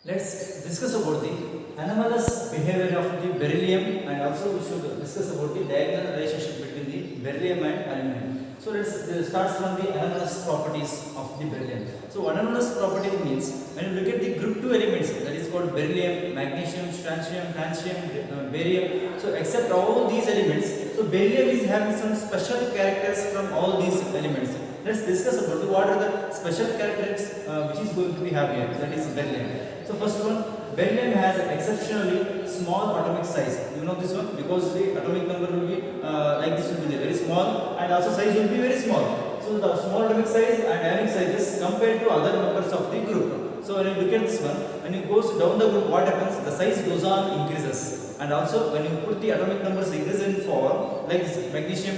Let's discuss about the anomalous behavior of the beryllium, and also we should discuss about the diagonal relationship between the beryllium and aluminum. So let's start from the anomalous properties of the beryllium. So anomalous property means when you look at the group 2 elements, that is called beryllium, magnesium, strontium, francium, barium. So except all these elements, so beryllium is having some special characters from all these elements. Let's discuss about what are the special characteristics which is going to be have here, that is beryllium. So first one, beryllium has an exceptionally small atomic size. You know this one because the atomic number will be like this will be very small, and also size will be very small. So the small atomic size and ionic sizes compared to other members of the group. So when you look at this one, when it goes down the group, what happens? The size goes on increases, and also when you put the atomic numbers increase in form like this, magnesium,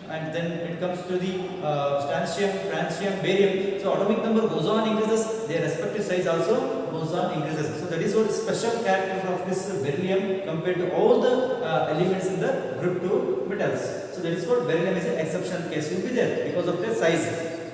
and then it comes to the strontium, francium, barium. So atomic number goes on increases, their respective size also goes on increases. So that is what special character of this beryllium compared to all the elements in the group 2 metals. So that is what beryllium is an exceptional case will be there because of their size.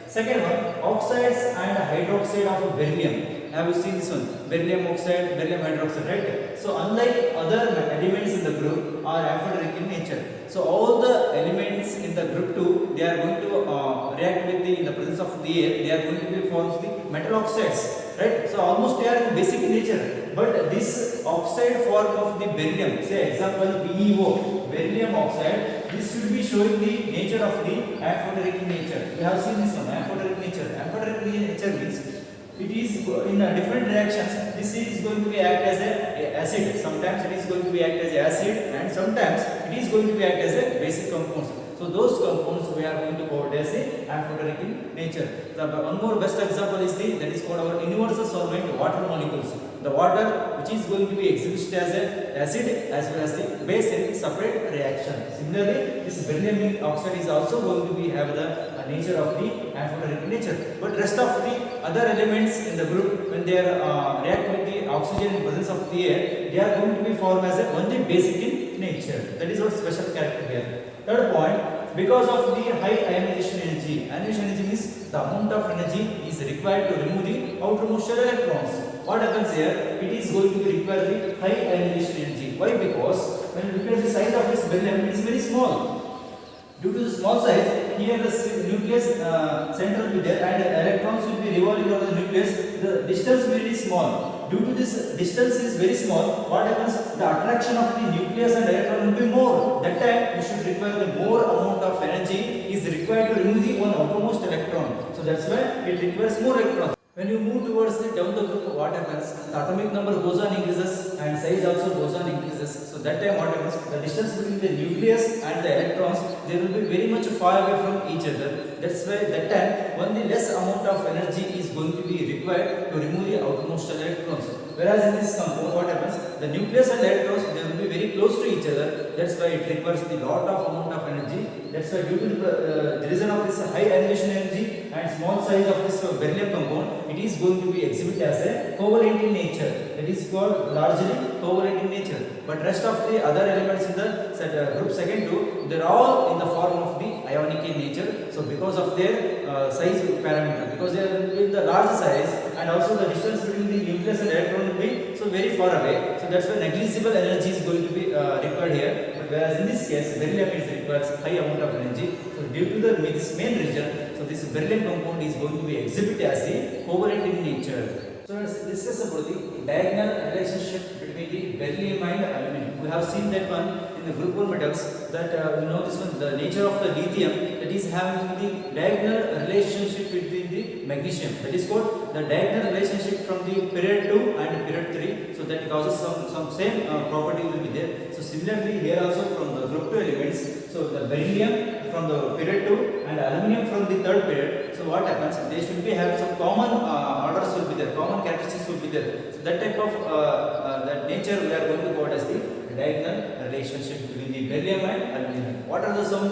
Second one, oxides and hydroxide of beryllium. Have you seen this one? Beryllium oxide, beryllium hydroxide, right? So unlike other elements in the group are amphoteric in nature. So all the elements in the group 2, they are going to react with the in the presence of the air. They are going to be forms the metal oxides, right? So almost they are basic in nature. But this oxide form of the beryllium, say example BeO, beryllium oxide, this should be showing the nature of the amphoteric nature. We have seen this one, amphoteric nature. Amphoteric nature means it is in different reactions. This is going to be act as a acid. Sometimes it is going to be act as a acid, and sometimes it is going to be act as a basic compounds. So those compounds we are going to call as a amphoteric in nature. The one more best example is the that is called our universal solvent water molecules. The water which is going to be exhibited as a acid as well as the base in separate reaction. Similarly, this beryllium oxide is also going to be have the nature of the amphoteric nature. But rest of the other elements in the group, when they are react with the oxygen in presence of the air, they are going to be formed as a only basic in nature. That is what special character here. Third point, because of the high ionization energy. Ionization energy means the amount of energy is required to remove the outermost shell electrons. What happens here? It is going to be require the high ionization energy. Why? Because when you look at the size of this beryllium, it is very small. Due to the small size, here the nucleus center will be there, and electrons will be revolving around the nucleus. The distance will be small. Due to this distance is very small, what happens? The attraction of the nucleus and electron will be more. That time you should require the more amount of energy is required to remove the one outermost electron. So that's why it requires more electrons. When you move towards the down the group, what happens? The atomic number goes on increases and size also goes on increases. So that time what happens? The distance between the nucleus and the electrons, they will be very much far away from each other. That's why that time only less amount of energy is going to be required to remove the outermost electrons. Whereas in this compound, what happens? The nucleus and electrons, they will be very close to each other. That's why it requires the lot of amount of energy. That's why due to the reason of this high ionization energy and small size of this beryllium compound, it is going to be exhibited as a covalent in nature. That is called largely covalent in nature. But rest of the other elements in the group second 2, they are all in the form of the ionic in nature. So because of their size parameter, because they are in the large size, and also the distance between the nucleus and electron will be so very far away. So that's why negligible energy is going to be required here. But whereas in this case, beryllium requires high amount of energy. So due to this main reason, so this beryllium compound is going to be exhibited as the covalent in nature. So let's discuss about the diagonal relationship between the beryllium and aluminum. We have seen that one in the group 1 metals, that you know this one, the nature of the lithium, that is having the diagonal relationship between the magnesium. That is called the diagonal relationship from the period 2 and period 3. So that causes some same property will be there. So similarly here also from the group 2 elements, so the beryllium from the period 2 and aluminum from the third period. So what happens? They should be having some common orders will be there, common characteristics will be there. So that type of that nature we are going to call as the diagonal relationship between the beryllium and aluminum. What are the some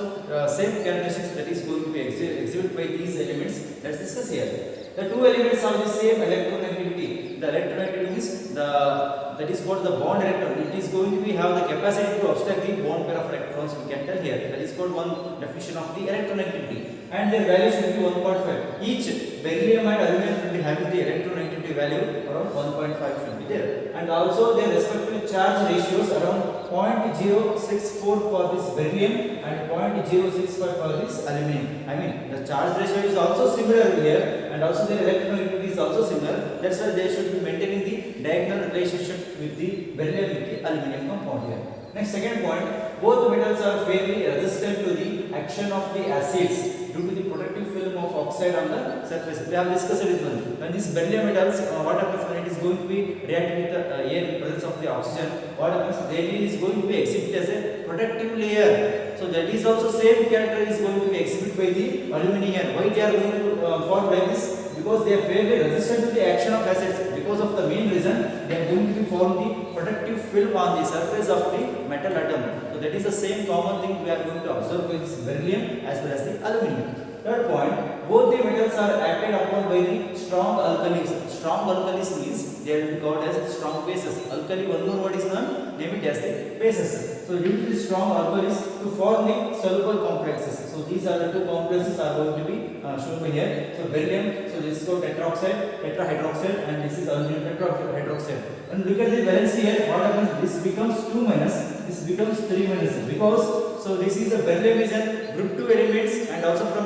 same characteristics that is going to be exhibited by these elements? Let's discuss here. The two elements have the same electronegativity. The electronegativity means that is called the bond electron. It is going to be have the capacity to obstruct the bond pair of electrons. We can tell here. That is called one definition of the electronegativity. And their value should be 1.5. Each beryllium and aluminum will be having the electronegativity value around 1.5 should be there. and also their respective charge ratios around 0.064 for this beryllium and 0.065 for this aluminum. I mean the charge ratio is also similar here, and also their electronegativity is also similar. That's why they should be maintaining the diagonal relationship with the beryllium with the aluminum compound here. Next, second point, both metals are fairly resistant to the action of the acids due to the protective film of oxide on the surface. We have discussed it one. When these beryllium metals, what happens when it is going to be reacting with the air in presence of the oxygen? What happens? Then it is going to be exhibited as a protective layer. So that is also same character is going to be exhibited by the aluminium. Why they are going to form like this? Because they are fairly resistant to the action of acids. Because of the main reason, they are going to be form the protective film on the surface of the metal atom. So that is the same common thing we are going to observe with this beryllium as well as the aluminum. Third point, both the metals are acted upon by the strong alkalis. Strong alkalis means they will be called as strong bases. Alkali, one more word is known, name it as the bases. So due to the strong alkalis to form the soluble complexes. So these are the two complexes are going to be shown by here. So beryllium, so this is called tetroxide, tetrahydroxide, and this is aluminum tetrahydroxide. And look at the valency here, what happens? This becomes 2 minus, this becomes 3 minus, because so this is a beryllium is a group 2 elements, and also from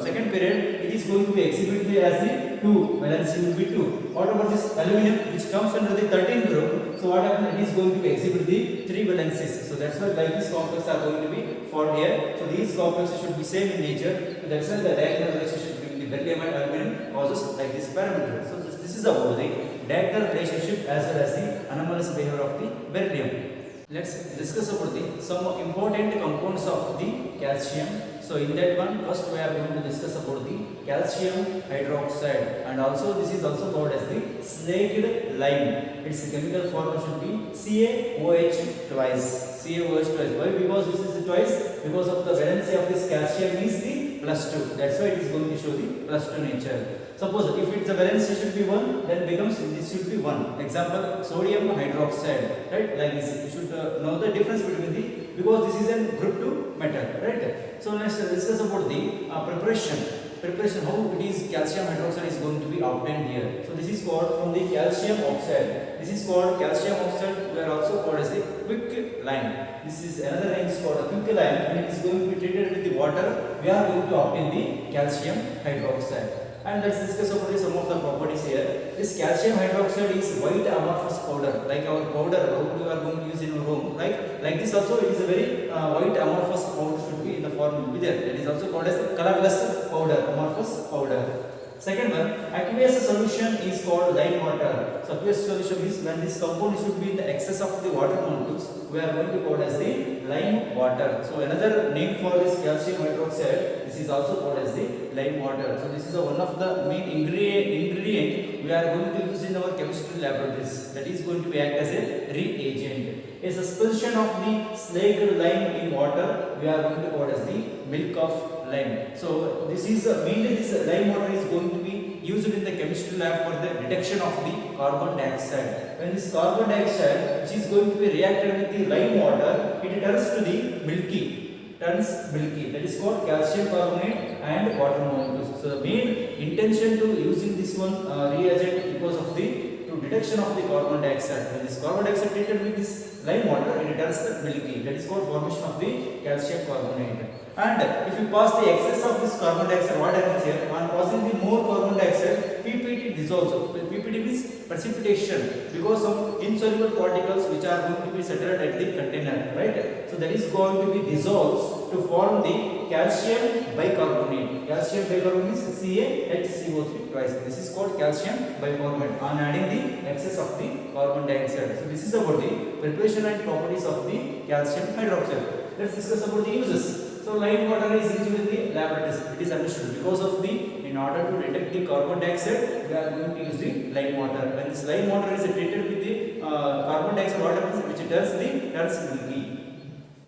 second period it is going to be exhibited as the 2, valency will be 2. What about this aluminum which comes under the 13th group? So what happens? It is going to be exhibit the 3 valencies. So that's why like these complexes are going to be formed here. So these complexes should be same in nature. So that's why the diagonal relationship between the beryllium and aluminum causes like this parameter. So this is about the diagonal relationship as well as the anomalous behavior of the beryllium. Let's discuss about the some important compounds of the calcium. So in that one, first we are going to discuss about the calcium hydroxide, and also this is also called as the slaked lime. Its chemical formula should be CaOH twice. CaOH twice. Why? Because this is twice. Because of the valency of this calcium is the +2. That's why it is going to show the +2 nature. Suppose if its valency should be 1, then becomes this should be 1. Example, sodium hydroxide, right? Like this, you should know the difference between the, because this is a group 2 metal, right? So let's discuss about the preparation. Preparation, how it is calcium hydroxide is going to be obtained here. So this is called from the calcium oxide. This is called calcium oxide. We are also called as the quick lime. This is another name is called a quick lime. When it is going to be treated with the water, we are going to obtain the calcium hydroxide. And let's discuss about some of the properties here. This calcium hydroxide is white amorphous powder, like our powder we are going to use in our home. Like this also, it is a very white amorphous powder should be in the form will be there. That is also called as colorless powder, amorphous powder. Second one, aqueous solution is called lime water. So aqueous solution is when this compound should be in the excess of the water molecules, we are going to call as the lime water. So another name for this calcium hydroxide, this is also called as the lime water. So this is one of the main ingredient we are going to use in our chemistry laboratories. That is going to be act as a reagent. A suspension of the slaked lime in water, we are going to call as the milk of lime. So this is mainly this lime water is going to be used in the chemistry lab for the detection of the carbon dioxide. When this carbon dioxide, which is going to be reacted with the lime water, it turns to the milky. That is called calcium carbonate and water molecules. So the main intention to using this one reagent because of the detection of the carbon dioxide. When this carbon dioxide treated with this lime water, it turns the milky. That is called formation of the calcium carbonate. And if you pass the excess of this carbon dioxide, what happens here? On passing the more carbon dioxide, PPT dissolves. PPT means precipitation, because of insoluble particles which are going to be settled at the container, right? So that is going to be dissolved to form the calcium bicarbonate. Calcium bicarbonate is CaHCO3 twice. This is called calcium bicarbonate on adding the excess of the carbon dioxide. So this is about the preparation and properties of the calcium hydroxide. Let's discuss about the uses. So lime water is used in the laboratories. It is understood because of the, in order to detect the carbon dioxide, we are going to use the lime water. When this lime water is treated with the carbon dioxide, what happens? Which turns milky.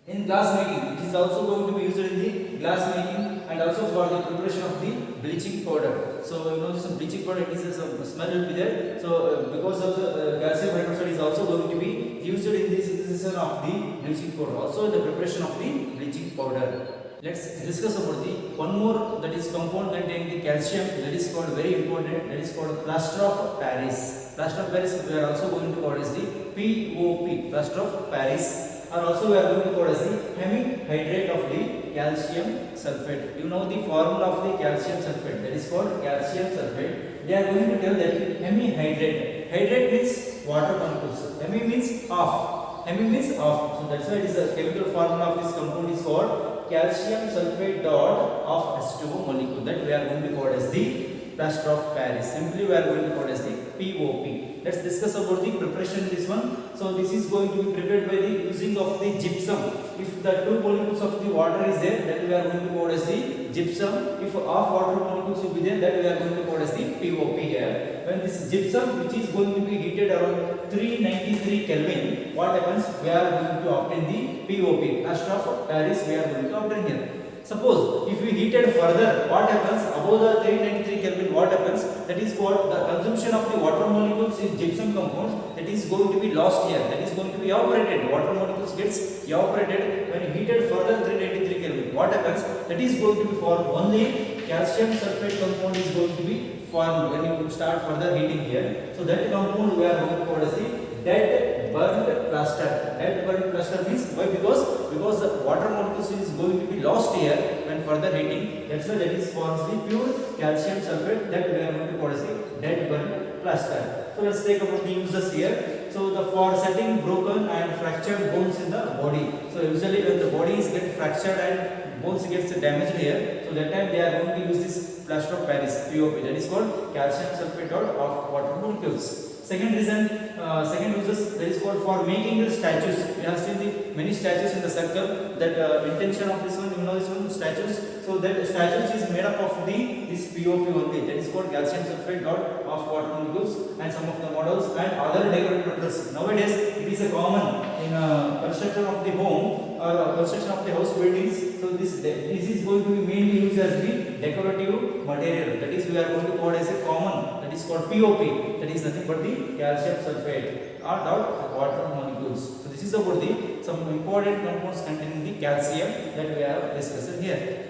In glass making, it is also going to be used in the glass making and also for the preparation of the bleaching powder. So you know this bleaching powder, it is some smell will be there. So because of the calcium hydroxide is also going to be used in the synthesis of the bleaching powder, also in the preparation of the bleaching powder. Let's discuss about the one more, that is compound containing the calcium, that is called very important, that is called plaster of Paris. Plaster of Paris we are also going to call as the POP, plaster of Paris, or also we are going to call as the hemihydrate of the calcium sulfate. You know the formula of the calcium sulfate, that is called calcium sulfate. They are going to tell that hemihydrate. Hydrate means water molecules. Hemi means half. Hemi means half. So that's why it is the chemical formula of this compound is called calcium sulfate dot of H2O molecule. That we are going to call as the plaster of Paris. Simply we are going to call as the POP. Let's discuss about the preparation of this one. So this is going to be prepared by the using of the gypsum. If the two molecules of the water is there, then we are going to call as the gypsum. If half water molecules will be there, then we are going to call as the POP here. When this gypsum, which is going to be heated around 393 Kelvin, what happens? We are going to obtain the POP, plaster of Paris. We are going to obtain here. Suppose if we heated further, what happens? Above the 393 Kelvin, what happens? That is called the consumption of the water molecules in gypsum compounds. That is going to be lost here. That is going to be evaporated. Water molecules gets evaporated when heated further 393 Kelvin. What happens? That is going to be formed. Only calcium sulfate compound is going to be formed when you start further heating here. So that compound we are going to call as the dead burnt plaster. Dead burnt plaster means why? Because the water molecules is going to be lost here when further heating. That's why that is forms the pure calcium sulfate, that we are going to call as the dead burnt plaster. So let's take about the uses here. So the for setting broken and fractured bones in the body. So usually when the bodies get fractured and bones gets damaged here, so that time they are going to use this plaster of Paris, POP, that is called calcium sulfate of water molecules. Second reason, second uses, that is called for making the statues. We have seen the many statues in the circle. That intention of this one, you know this one, statues. So that statues is made up of this POP only. That is called calcium sulfate dot of water molecules, and some of the models and other decorative purposes. Nowadays it is a common in construction of the home or construction of the house buildings. So this is going to be mainly used as the decorative material. That is we are going to call as a common. That is called POP. That is nothing but the calcium sulfate or dot water molecules. So this is about the some important compounds containing the calcium that we have discussed here.